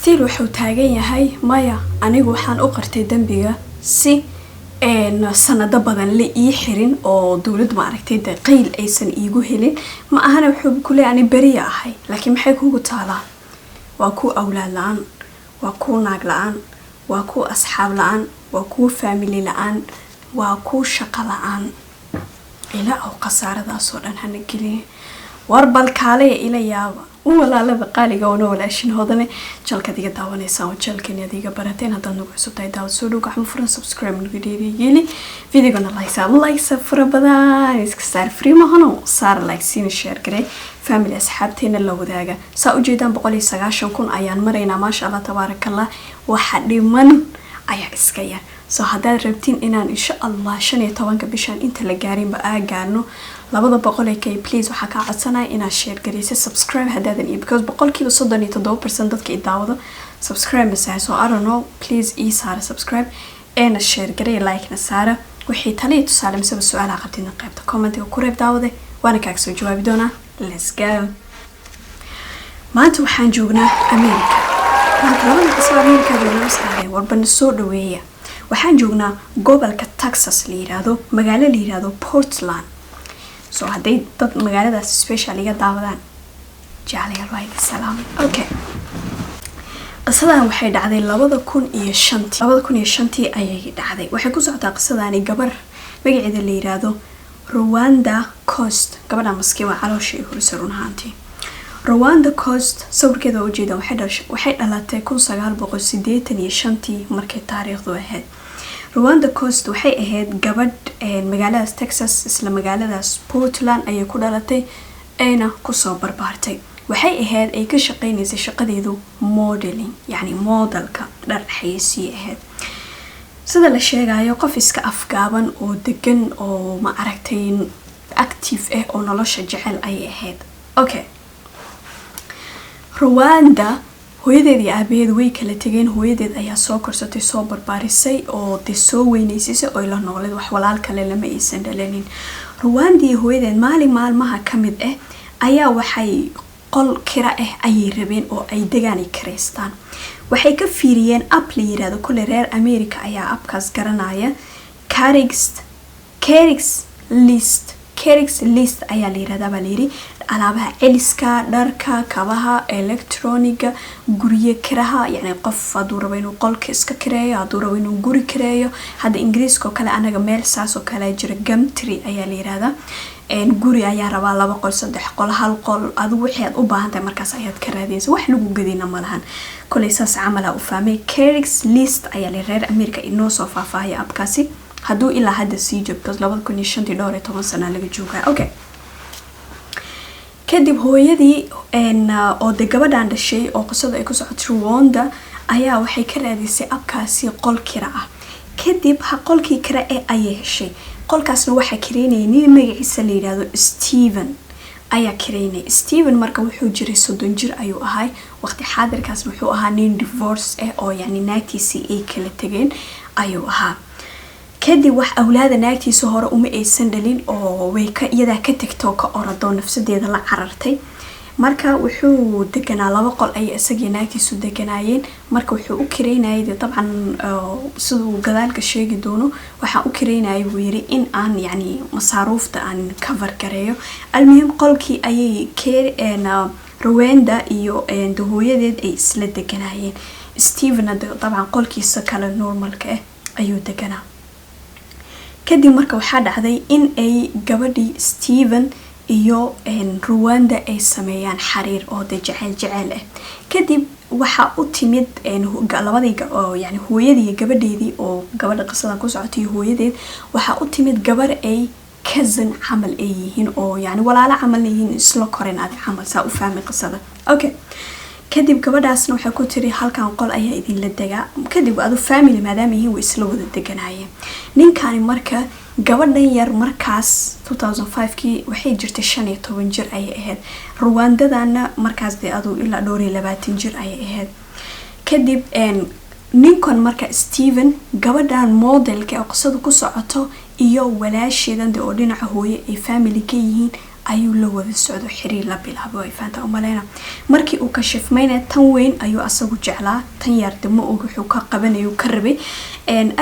still wuxuu taagan yahay maya anigu waxaan u qartay dambiga si sanado badan la ii xirin oo dawlad ma aragtay qayl aysan iigu helin ma ahana wuxuu ku leeyahay bariya ahay laakiin maxay kugu taalaa waa ku awlaad la'aan waa ku naag la'aan waa ku asxaab la'aan waa ku family la'aan waa ku shaqo la'aan ila oo qasaaradaas oo dhan hana gelin war bal kaale ila yaaba walaalaba qaaliga oo walaashin hodane jalka diga daawanaysa oo jalkan adiga barateen hadda nagu cusubtahay daawad soo dhow gacmo furan subscribe nagu dhiirigelin videogana like fara badan iska saar free mahano saar like siin share garay family asxaabteena la wadaaga saa u jeedaan 190,000 ayaan maraynaa maasha Allah tabaarakallah waxa dhiman ayaa iska yar soo haddaad rabtiin inaan insha Allah 15 bishan inta la gaarin ba gaarno 200k please waxa ka codsanay inaad share gareyso subscribe hadaadan because 37% dadka i daawado subscribe masay so I don't know please saara subscribe and share garey like na saara wixii taliye tusaale mise su'aalaha qabtina qaybta comment ku reeb daawade waana kaaga soo jawaabi doonaa let's go maanta waxaan joognaa America warban soo dhaweeya waxaan joognaa gobolka Texas la yiraahdo magaalo la yiraahdo Portland so haday dad magaaladaas special iga daawadaan jaaliyal way salaam okay qisadan waxay dhacday 2005 ayay dhacday waxay ku socotaa qisadani gabar magaceeda la yiraahdo Rwanda Coast gabadha maskiin waa calooshay hursaruun haantii Rwanda Coast sawirkeeda oo jeeda waxay dhalatay 1985 markay taariikhdu ahayd Rwanda Coast waxay ahayd gabadh magaalada Texas isla magaaladaas Portland ayay ku dhalatay ayna ku soo barbaartay waxay ahayd ay ka shaqeynaysaa shaqadeedu modeling yani modelka dhar xayeysi ahayd sida la sheegayo qof iska afgaaban oo degan oo ma aragtay active oo nolosha jecel ay ahayd okay Rwanda hooyadeed iyo aabaheed way kala tageen hooyadeed ayaa soo korsatay soo barbaarisay oo de soo weynaysay oo ila noolad wax walaal kale lama aysan dhalanin Rwanda iyo hooyadeed maalmaha kamid ayaa waxay qol kira ayay rabeen oo ay degaan kareystaan waxay ka fiiriyeen app la yiraahdo kule reer America ayaa appkaas garanaya Craigslist ayaa la yiraahdaa baa la yiri alaabaha celiska dharka kabaha electroniga guriye kiraha yani qof haduu rabo inuu qolka iska kireeyo haduu rabo inuu guri kireeyo hada ingiriiska kale anaga meel saas oo kale jira Gumtree ayaa la yiraahdaa guri ayaa rabaa 2 qol 3 qol 1 qol adigu wixii aad u baahan tahay markaas ayaad ka raadinaysaa wax lagu gadina malahan kulay saas camala u fahmay Craigslist ayaa la reer America inoo soo faafaahay appkaasi haduu ilaa hadda sii joogto 2015 sano laga joogaa okay kadib hooyadii oo de gabadhan dhashay oo qisada ay ku socotay Rwanda ayaa waxay ka raadisay appkaasi qol kira ah kadib qolkii kira ay heshay qolkaasna waxa kireynay nin magaciisa la yiraahdo Steven ayaa kireynay Steven marka wuxuu jiray 30 jir ayuu ahay waqti xaadirkaas wuxuu ahaa nin divorce oo yani naagtiisii ay kala tageen ayuu ahaa kadib wax awlaada naagtiisa hore uma aysan dhalin oo way ka iyada ka tagto ka orado nafsadeeda la carartay marka wuxuu deganaa 2 qol ay isaga naagtiisu deganaayeen marka wuxuu u kireynayay dabcan sidoo gadaalka sheegi doono waxa u kireynayay uu yiri in aan yani masaaruufta aan cover gareeyo almuhim qolkii ayay Rwanda iyo hooyadeed ay isla deganaayeen Steven dabcan qolkiisa kala normalka ayuu deganaa kadib marka waxa dhacday in ay gabadhii Steven iyo Rwanda ay sameeyaan xariir oo jacayl kadib waxa u timid labadii yani hooyadii gabadheedii oo gabadha qisada ku socotay hooyadeed waxa u timid gabar ay cousin camal ay yihiin oo yani walaalo camal yihiin isla koreen aad camal saa u fahmay qisada okay kadib gabadhaasna waxa ku tiri halkan qol ayaa idin la degaa kadib adu family maadaama yihiin way isla wada deganaayeen ninkani marka gabadhan yar markaas 2005kii waxay jirtay 15 jir ay ahayd Rwandadana markaas de adu ilaa 20 jir ay ahayd kadib ninkan marka Steven gabadhan modelka qisada ku socoto iyo walaasheedan oo dhinaca hooye ay family ka yihiin ayuu la wada socdo xiriir la bilaabo ay faanta umaleyna markii uu ka shifmayna tan weyn ayuu asagu jeclaa tan yarta ma og wuxuu ka qabanayo ka rabay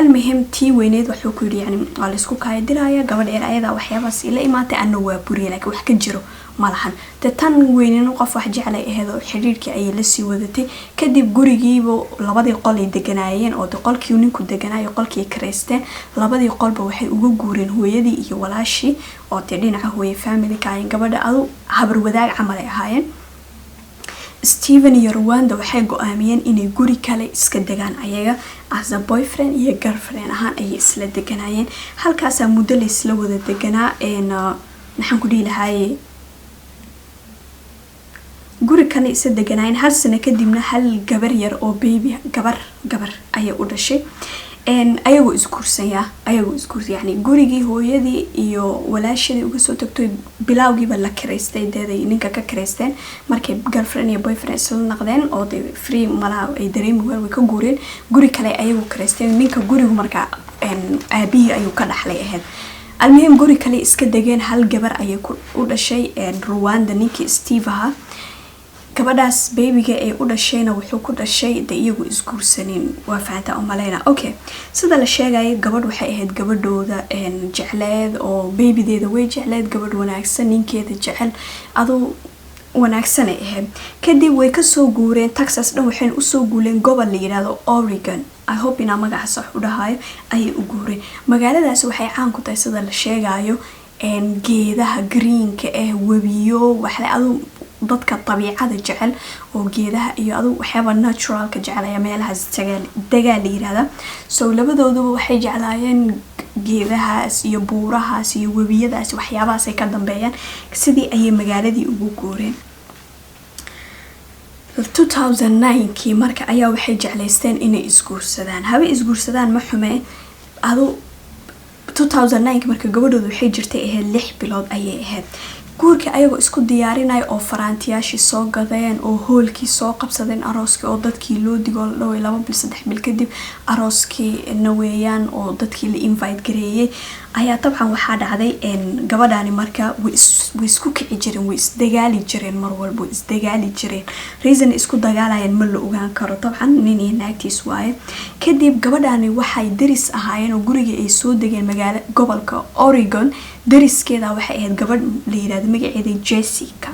almuhim tii weyneed wuxuu ku yiri yani waa la isku kaay diraya gabadh ayada waxyaabaas ila imaatay anna waa buriye laakiin wax ka jiro malahan tan weynina qof wax jeclay ahayd oo xiriirkii ay la sii wadatay kadib gurigiiba labadii qol ay deganaayeen oo qolkii ninku deganaayo qolkii kareysteen labadii qolba waxay uga guureen hooyadii iyo walaashii oo dhinaca hooye family ka ay gabadha adu habar wadaag camal ay ahaayeen Steven iyo Rwanda waxay go'aamiyeen inay guri kale iska degaan ayaga as a boyfriend iyo girlfriend ahaan ay isla deganaayeen halkaas muddo la isla wada deganaa maxaan ku dhiilahay guri kale isa deganaayeen hal sano kadibna hal gabar yar oo baby gabar ayay u dhashay ayagoo isguursanaya yani gurigii hooyadii iyo walaashadii uga soo tagtay bilawgiiba la kireystay deeday ninka ka kireysteen markay girlfriend iyo boyfriend isla noqdeen oo free malaha ay dareemi way ka guureen guri kale ayagu kireysteen ninka gurigu marka aabihi ayuu ka dhaxlay ahayd almuhim guri kale iska degeen hal gabar ayay u dhashay Rwanda ninkii Steve ahaa gabadhaas babyga ay u dhashayna wuxuu ku dhashay iyagu isguursanin waa faanta umaleyna okay sida la sheegay gabadh waxay ahayd gabadhooda jecleed oo babydeeda way jecleed gabadh wanaagsan ninkeeda jecel adu wanaagsan ay ahayd kadib way ka soo guureen Texas dhan waxay u soo guuleen gobol la yiraahdo Oregon I hope ina magaca sax u dhahayo ay u guureen magaaladaas waxay caan ku tahay sida la sheegayo geedaha greenka webiyo waxay adu dadka tabiicada jecel oo geedaha iyo adu waxyaaba naturalka jecelaya meelahaas dagaal yiraahdo soo labadooduba waxay jeclaayeen geedahaas iyo buurahaas iyo webiyadaas waxyaabahaas ay ka dambeeyaan sidii ay magaaladii ugu guureen 2009 marka ayaa waxay jeclaysteen inay isguursadaan haba isguursadaan ma xume adu 2009 marka gabadhoodu waxay jirtay ahayd 6 bilood ayay ahayd guurka ayagoo isku diyaarinay oo faraantiyaashii soo gadeen oo hoolkii soo qabsadeen arooskii oo dadkii loo digo dhaway 2 bil 3 bil kadib arooskii naweeyaan oo dadkii la invite gareeyay ayaa tabcan waxa dhacday gabadhaani marka way isku kici jireen way isdagaali jireen mar walba isdagaali jireen reason isku dagaalayeen ma la ogaan karo tabcan nin iyo naagtiis waaye kadib gabadhaani waxay daris ahaayeen oo guriga ay soo degeen magaalo gobolka Oregon dariskeeda waxay ahayd gabadh la yiraahdo magaceeda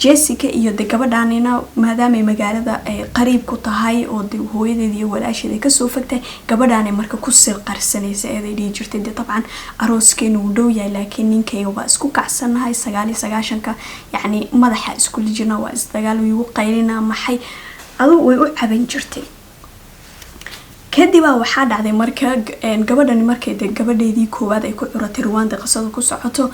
Jessica iyo gabadhaanina maadaama magaalada ay qariib ku tahay oo hooyadeed iyo walaasheed ka soo fagtay gabadhaani marka ku sir qarsanaysa ee ay jirtay tabcan arooskeenu u dhow yahay laakiin ninkayga waa isku kacsanahay 99ka yani madaxa isku lijina waa isdagaal way u qaylina maxay adu way u caban jirtay kadib waxa dhacday marka gabadhani markay gabadheedii koowaad ay ku curatay Rwanda qasada ku socoto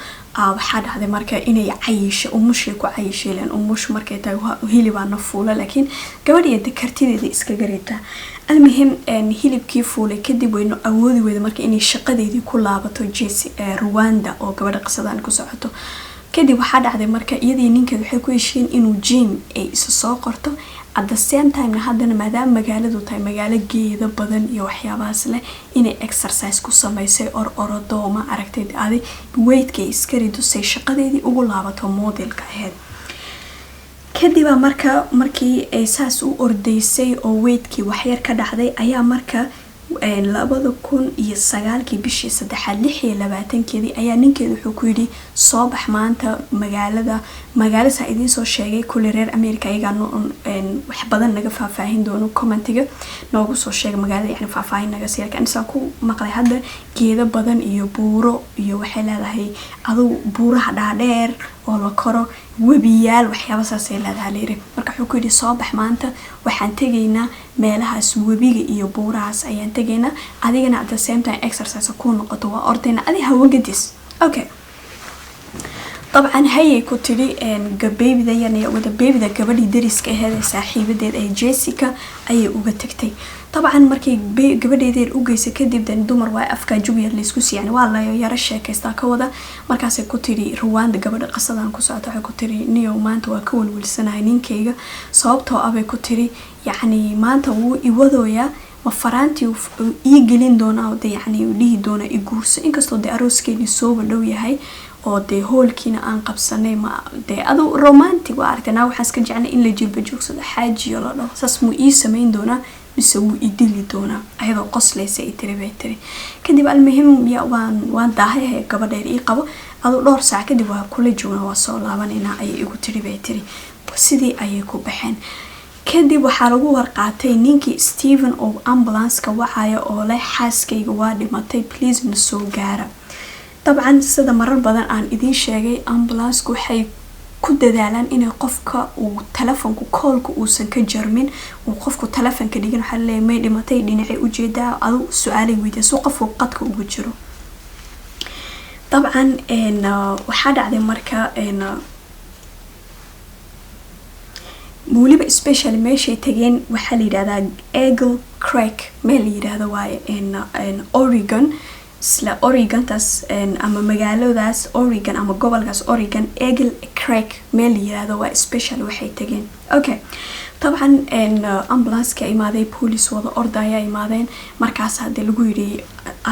waxa dhacday marka inay cayisho umushii ku cayisheen umush markay tahay hilibana fuula laakiin gabadheeda kartideeda iska gareeta almuhim hilibkii fuulay kadib way awoodi weyday marka inay shaqadeedii ku laabato Rwanda oo gabadha qasadan ku socoto kadib waxa dhacday marka iyadii ninkeedu waxay ku heshiin inuu gym ay isa soo qorto at the same time hadana maadaama magaaladu tahay magaalo geedo badan iyo waxyaabahaas leh inay exercise ku sameysay orodooma aragtay adi weight-ka iska ridusay shaqadeedii ugu laabato modelka ahayd kadib markii ay saas u ordaysay oo weight-kii wax yar ka dhacday ayaa marka 2009 bishii 3 ayaa ninkeedu wuxuu ku yiri soo bax maanta magaalada idin soo sheegay kulli reer America ayaga wax badan naga faahfaahin doono commentiga noogu soo sheeg magaalada yani faahfaahin naga sii kan isaan ku maqlay hadda geedo badan iyo buuro iyo waxay leedahay adu buuraha dhaadheer oo la koro webiyaal waxyaabo saasay leedahay marka wuxuu ku yiri soo bax maanta waxaan tageynaa meelahaas webiga iyo buurahaas ayaan tageynaa adigana at the same time exercise ku noqoto waa ordayna adi hawo gadis okay طبعا هي كتري baby da yani wada baby da gabadhii dariska ahayd saaxiibadeed ay Jessica ay uga tagtay طبعا markay gabadheedii u geysay kadib dan dumar waa afka jubiyad la isku siiyay waa la yara sheekaysta ka wada markaas ay ku tiri Rwanda gabadha qasadan ku socota ay ku tiri niyo maanta waa ka walwalsanahay ninkeyga sababtoo ah ay ku tiri yani maanta wuu i wadooya ma faraanti ii gelin doona oo yani dhihi doona i guurso inkastoo de arooskeedii soo dhow yahay oo dee hoolkiina aan qabsanay ma dee adu romantic waa aragtay waxaan iska jeclay in la jilba joogsado xaajiyo la dhaho saas muu ii samayn doonaa mise wuu i dili doonaa ayadoo qoslaysa i tiri bay tiri kadib almuhim ya waan daahay gabadheer ii qabo adu dhowr saac kadib waa kula joognaa waa soo laabanayna ayay igu tiri bay tiri sidii ayay ku baxeen kadib waxaa lagu warqaatay ninkii Steven oo ambulance-ka wacaya oo leh xaaskayga waa dhimatay please na soo gaara طبعا sida marar badan aan idin sheegay ambulance-ku waxay ku dadaalaan inay qofka uu telefoonku call-ku uusan ka jarmin uu qofku telefoonka dhigin waxa la leeyahay may dhimatay dhinacay u jeedaa adu su'aalay weydiiso qofku qadka ugu jiro طبعا waxa dhacday marka waliba especially meeshay tageen waxa la yiraahdaa Eagle Creek meel la yiraahdo waaye in Oregon isla Oregon tas ama magaaladaas Oregon ama gobolkaas Oregon Eagle Creek meel la yiraahdo waa especially waxay tageen okay طبعا ambulance-ka imaaday police wada ordaya imaadeen markaas hadii lagu yiri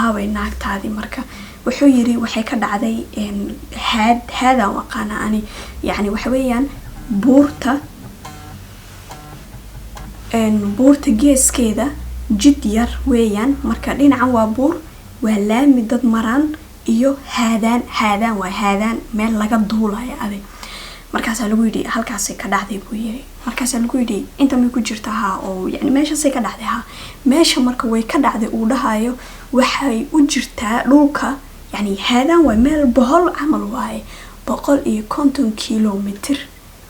aaway naagtaadi marka wuxuu yiri waxay ka dhacday hada waqana ani yani waxa weeyaan buurta geeskeeda jid yar weeyaan marka dhinacan waa buur waa laami dad maraan iyo haadaan waa haadaan meel laga duulayo aday markaas lagu yiri halkaas ka dhacday buu yiri markaas lagu yiri inta ma ku jirta ha oo yani meesha ka dhacday ha meesha marka way ka dhacday uu dhahayo waxay u jirtaa dhulka yani haadaan waa meel bohol amal waaye 150 kilomitir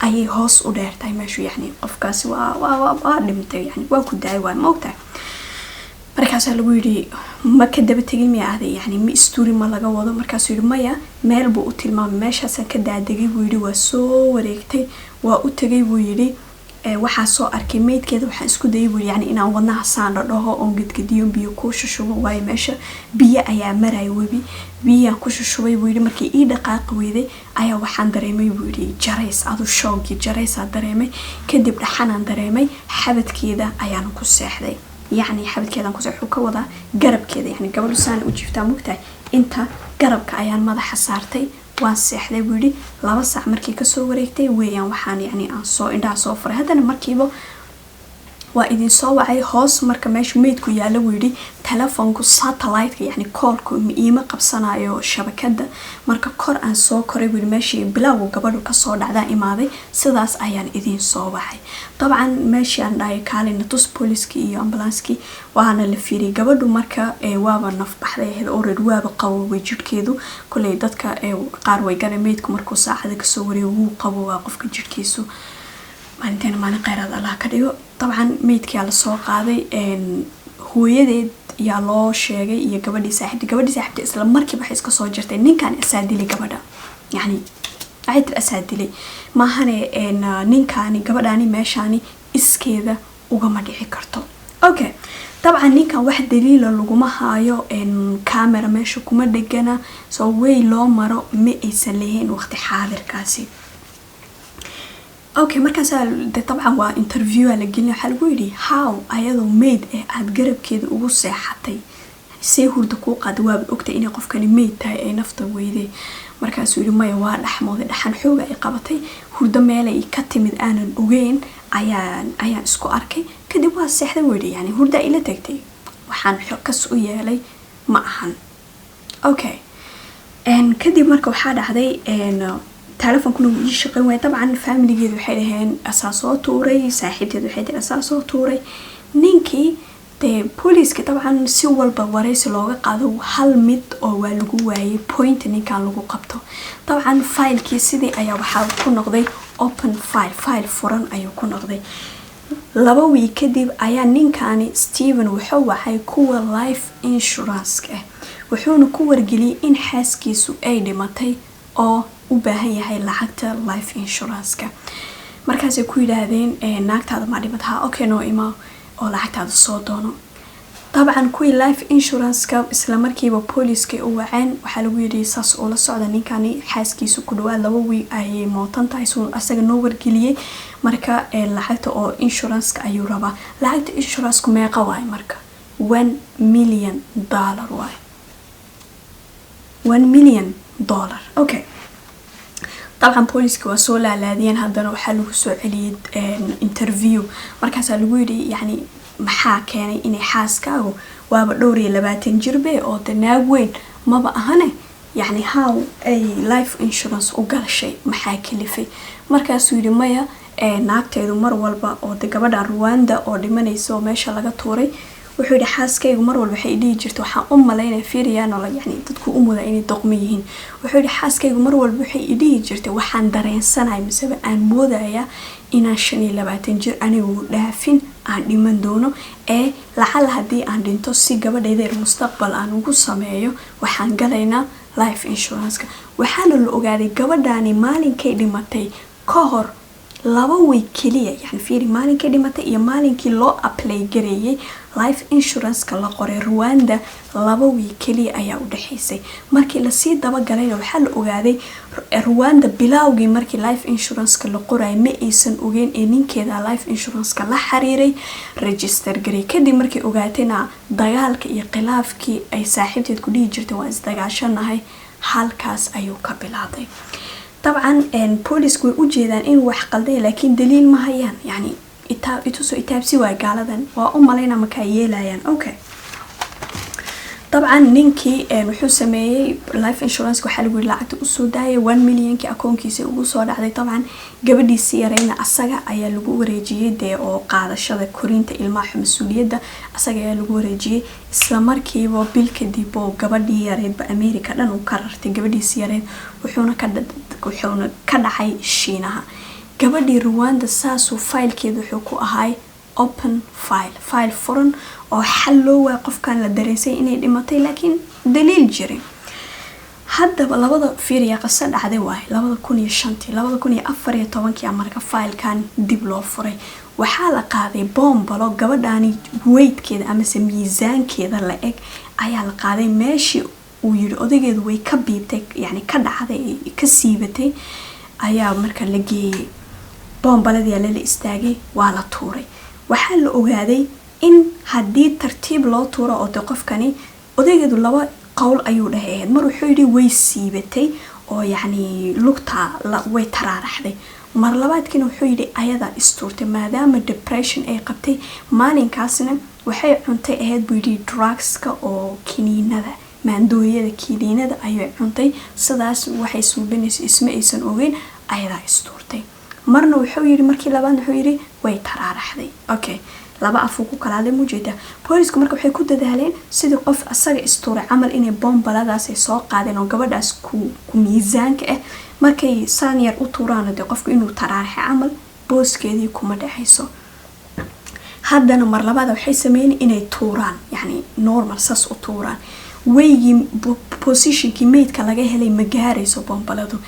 ayay hoos u dheertay meeshu yani qofkaasi waa dhimtay yani waa ku daay waa moogtaa markaas lagu yiri ma ka daba tagin ma ahday yani mi story ma laga wado markaas yiri maya meel buu u tilmaamay meeshaas ka daadagay buu yiri waa soo wareegtay waa u tagay buu yiri waxa soo arkay meedkeeda waxa isku dayay buu yani inaan wadnaha saan dhaho oo gidgidiyo biyo ku shushubo way meesha biyo ayaa maray webi biyo ku shushubay buu yiri markii ii dhaqaaq weeday ayaa waxaan dareemay buu yiri jarays adu shoogi jaraysa dareemay kadib dhaxanaan dareemay xabadkeeda ayaan ku seexday يعني حبتكيدان ku saxu ka wada garabkeeda yani gabadhu saan u jiftaa mugtahay inta garabka ayaan madaxa saartay waan seexday buu yiri 2 saac markii ka soo wareegtay weeyaan waxaan yani aan soo indhaha soo furay hadana markiiba waa idin soo wacay hoos marka meesha meedku yaala buu yiri telefoonku satellite yani call-ku iima qabsanayo shabakada marka kor aan soo koray buu meeshii bilaaw gabadhu ka soo dhacda imaaday sidaas ayaan idin soo wacay طبعا meeshii aan dhaay kaalina tus police-ki iyo ambulance-ki waana la fiiriyay gabadhu marka waaba naf baxday heed already waaba qawoway jidhkeedu kulay dadka qaar way garay meedku markuu saacada ka soo wareeyo wuu qawowaa qofka jidhkiisu maalintan maalin qeyrad Allah ka dhigo طبعا meedkii la soo qaaday hooyadeed yaa loo sheegay iyo gabadhii saaxiibta isla markiiba waxay iska soo jirtay ninkan asaadili gabadha yani عيد أسادلي ما هني إن نينكاني قبلاني ماشاني إسكيدا وجمع دي كرتو أوكي طبعا نينكا واحد دليل اللي جمع هايو إن كاميرا ماشو كم دجنا سوي لو مرة مئسلين وقت حاضر كاسي أوكي مركز ده طبعا وا انترفيو على جيلنا حلويري هاو أيضا ميد هتجرب كده وصي حتى سيهور دقوق دواب أكتر إني قف كان ميد تاي نفط ويدي markaas uu ma waa dhaxmooday dhaxan xoog ay qabatay hurdo meel ay ka timid aanan ogeyn ayaan isku arkay kadib waa seexday weeyay yani hurdo ila tagtay waxaan xogkas u yeelay ma ahan okay kadib marka waxa dhacday telefoonku uu shaqeyn way tabcan family-geedu waxay dhaheen asaasoo tuuray saaxiibteedu waxay dhaheen asaasoo tuuray ninkii police-ka طبعا si walba wareysi looga qaado hal mid oo waa lagu waayay point ninkan lagu qabto طبعا file-kii sidii ayaa waxa ku noqday open file furan ayuu ku noqday 2 week kadib ayaa ninkani Steven wuxuu waxay kuwa life insurance-ka wuxuuna ku wargeliyay in xaaskiisu ay dhimatay oo u baahan yahay lacagta life insurance-ka markaas ay ku yiraahdeen naagtaada ma dhimatay okay no ima oo lacagtaada soo doono طبعا kuwi life insurance-ka isla markiiba police-ka u waceen waxa lagu yiri saas oo la socda ninkani xaaskiisu ku dhawaad 2 week ay mootan tahay soo asaga noo wargeliyay marka lacagta oo insurance-ka ayuu rabaa lacagta insurance-ku meeqa waay marka $1 million waay $1 million okay طبعا بوليسك waa soo laalaadiyeen haddana waxaa lagu soo celiyay interview markaas lagu yiri yani maxaa keenay inay xaaskaagu waaba dhowr iyo 20 jirbe oo danaag weyn maba ahane yani how ay life insurance u gashay maxaa kalifay markaas uu yiri maya naagteedu mar walba oo gabadha Rwanda oo dhimanayso meesha laga tuuray wuxuu yiri xaaskaygu mar walba waxay dhigi jirtay waxaan u maleynaa fiiriyaan oo yani dadku u muda inay doqmo yihiin wuxuu yiri xaaskaygu mar walba waxay dhigi jirtay waxaan dareensanahay misaba aan moodaya inaan 25 jir anigu dhaafin aan dhiman doono lacag hadii aan dhinto si gabadhayda mustaqbal aan ugu sameeyo waxaan galaynaa life insurance waxaana la ogaaday gabadhaani maalinkay dhimatay ka hor 2 week kaliya yani fiiri maalinkay dhimatay iyo maalinkii loo apply gareeyay life insurance ka la qoray Rwanda 2 week kaliya ayaa u dhaxaysay markii la sii daba galayna waxa la ogaaday Rwanda bilawgii markii life insurance ka la qoray ma aysan ogeyn in ninkeeda life insurance ka la xiriiray register garay kadib markii ogaatayna dagaalka iyo khilaafkii ay saaxiibteed ku dhigi jirtay waa isdagaashanahay halkaas ayuu ka bilaaday طبعا بوليس way u jeedaan in wax qalday laakiin daliil ma hayaan yani ituso itaabsi waa gaaladan waa u maleena ma ka yeelayaan okay طبعا ninkii wuxuu sameeyay life insurance waxa lagu lacagta u soo daayay 1 milyan ki akoonkiisa ugu soo dhacday طبعا gabadhiisii yarayna asaga ayaa lagu wareejiyay de oo qaadashada korinta ilmaha mas'uuliyadda asaga ayaa lagu wareejiyay isla markiiba bil kadib oo gabadhii yareedba America dhan u karartay gabadhiisii yareed wuxuuna ka dhacay Shiinaha gabadhii Rwanda saasoo filekeedu wuxuu ku ahay open file furan oo xal loo waa qofkan la dareensay inay dhimatay laakiin daliil jirin haddaba labada fiiriya qasad dhacday waay 2005 2014 marka filekan dib loo furay waxaa la qaaday bombalo gabadhaani weightkeeda ama miisaankeeda la eg ayaa la qaaday meeshii uu yiri odageedu way ka biibtay yani ka dhacday ka siibatay ayaa marka la geeyay bombaladii la istaagay waa la tuuray waxaa la ogaaday in hadii tartiib loo tuuro oo qofkani odageedu laba qowl ayuu dhahay mar wuxuu yiri way siibatay oo yani lugta way taraaraxday mar labaadkina wuxuu yiri ayada istuurtay maadaama depression ay qabtay maalinkaasna waxay cuntay ahayd buu yiri drugska oo kiniinada maandooyada kiniinada ayay cuntay sidaas waxay suubinaysaa isma aysan ogeyn ayada istuurtay marna wuxuu yiri markii labaad wuxuu yiri way taraaraxday okay laba afu ku kala muujida boolisku marka waxay ku dadaaleen sidii qof asaga istuuray amal inay bombaladaas ay soo qaadeen oo gabadhaas ku miisaanka ah markay saan yar u tuuraan qofku inuu taraaraxay amal booskeedii kuma dhaxayso haddana mar labaad waxay sameeyeen inay tuuraan yani normal sas u tuuraan waygi positionki meedka laga helay ma gaarayso bombaladu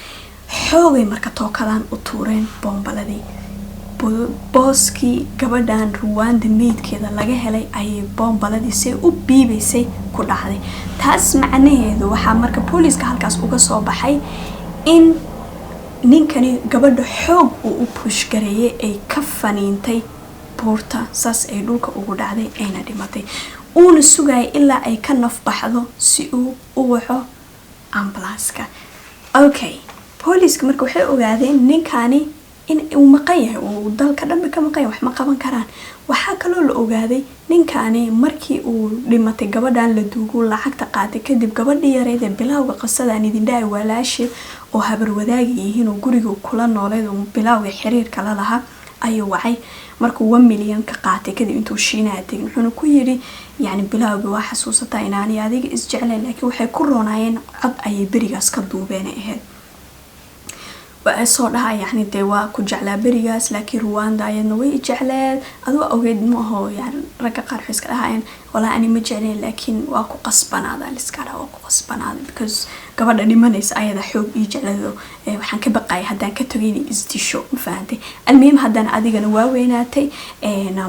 xoogay marka tookadaan u tuureen bombaladii booski gabadhan Rwanda meedkeeda laga helay ay bombaladii si u biibaysay ku dhacday taas macnaheedu waxa marka booliska halkaas uga soo baxay in ninkani gabadha xoog u push gareeyay ay ka faniintay buurta saas ay dhulka ugu dhacday ayna dhimatay uuna sugay ilaa ay ka naf baxdo si uu u waco ambulance-ka okay booliska marka waxay ogaadeen ninkani in uu maqan yahay oo dalka dhanba ka maqan wax ma qaban karaan waxa kale oo la ogaaday ninkani markii uu dhimatay gabadhan la duugo lacagta qaatay kadib gabadhii yareed ee bilawga qasadaan idin dhaay walaashay oo habar wadaagi yihiin oo guriga kula nooleed oo bilawga xiriirka la lahaa ayuu wacay markuu 1 milyan ka qaatay kadib intuu Shiinaha tegay wuxuu ku yiri yani bilawga waa xasuusata inaani adiga isjecleen laakiin waxay ku roonaayeen cod ay berigaas ka duubeen ahayd waa soo dhahay yani de waa ku jeclaa berigaas laakiin Rwanda ayadna way jecleed adoo ogeed ma aho yani raga qaar iska dhahayn wala ani ma jecleen laakiin waa ku qasbanaada iska dhaw ku qasbanaada because gabadha dhimanaysa ayada xoog ii jecleedo waxaan ka baqay hadaan ka tagay in isdisho ma fahamtay almeem hadaan adigana waa weynaatay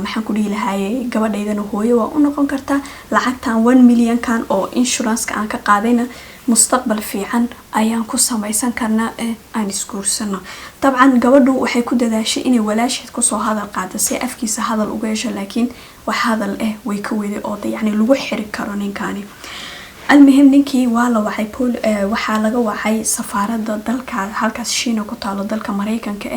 maxaan ku dhiilahay gabadhaydana hooyo waa u noqon kartaa lacagtan 1 milyan kan oo insurance ka aan ka qaadayna mustaqbal fiican ayaan ku samaysan karnaa aan iskuursano dabcan gabadhu waxay ku dadaashay inay walaasheed ku soo hadal qaado si afkiisa hadal uga yeesho laakiin wax hadal way ka weeday oo yani lagu xiri karo ninkani المهم ninkii waa la wacay waxaa laga wacay safaaradda dalka halkaas Shiina ku taalo dalka Mareykanka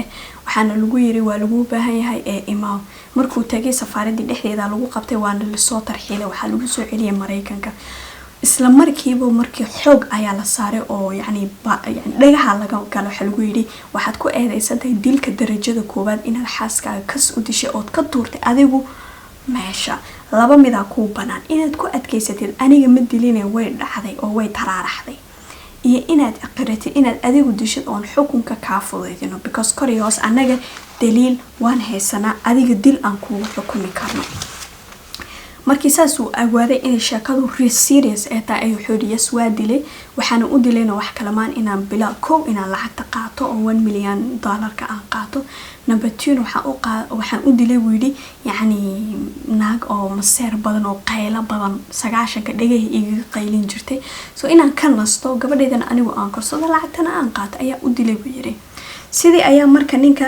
waxaana lagu yiri waa lagu baahan yahay imaam markuu tagay safaaradii dhexdeeda lagu qabtay waana la soo tarxiilay waxa lagu soo celiyay Mareykanka isla markiiba markii xoog ayaa la saaray oo yani dhagaha laga galo waxa lagu yiri waxaad ku eedeysatay dilka darajada koobaad inaad xaaskaaga kas u dishay oo ka tuurtay adigu meesha laba mid ku banaan inaad ku adkeysatid aniga ma diline way dhacday oo way taraaraxday iyo inaad aqratid inaad adigu dishid oo xukunka ka fudeydino because koriyoos anaga daliil waan haysanaa adiga dil aan ku xukumi karno markii saas uu agwaaday in shaqadu serious ay xuriyas waa dilay waxaana u dilayna wax kalamaan inaan bila koow inaan lacagta qaato oo $1 million aan qaato number 2 waxaan u dilay wiili yani naag oo maseer badan oo qayla badan 9 dhagay iga qaylin jirtay so inaan ka nasto gabadheedan anigu aan korsado lacagtana aan qaato ayaa u dilay buu yiri sidii ayaa marka ninka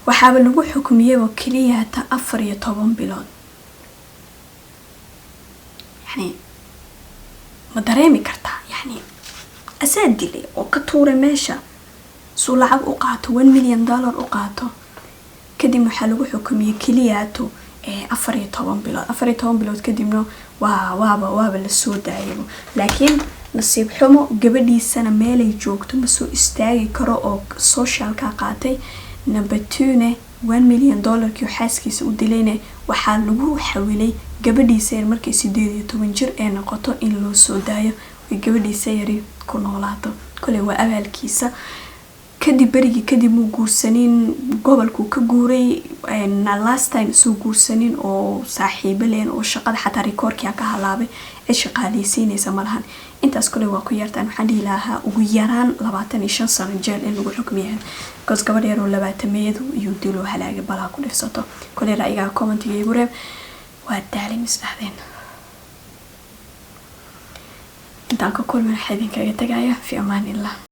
waxaa lagu xukumiyay oo kaliya 14 bilood يعني ما dareemi kartaa yani asaad dilay oo ka tuuray meesha soo lacag u qaato $1 million u qaato kadib waxa lagu xukumiyay kiliyaato 14 bilood kadibna waaba la soo daayay laakiin nasiib xumo gabadhiisana meel ay joogto ma soo istaagi karo oo social ka qaatay number 2 $1 million kii xaaskiisa u dilayna waxa lagu xawilay gabadhiisa markay 18 jir ee noqoto in loo soo daayo way gabadhiisa yari ku noolaato kale waa abaalkiisa kadib barigi kadib uu guursanin gobolku ka guuray last time soo guursanin oo saaxiibo leen oo shaqada xataa rikoorkiya ka halaabay ee shaqaaleysiinaysa malahan intaas kale waa ku yartaan waxaan dhihi lahaa ugu yaraan 25 sano jeel in lagu xukmiyo because gabadh yar oo 20 meedu iyo dilo halaagay balaa ku dhifsato kale raayiga comment-iga igu reeb waa daalin isdhahdeen intaan ka kulmin xidinkaga tagaya fi amaan illah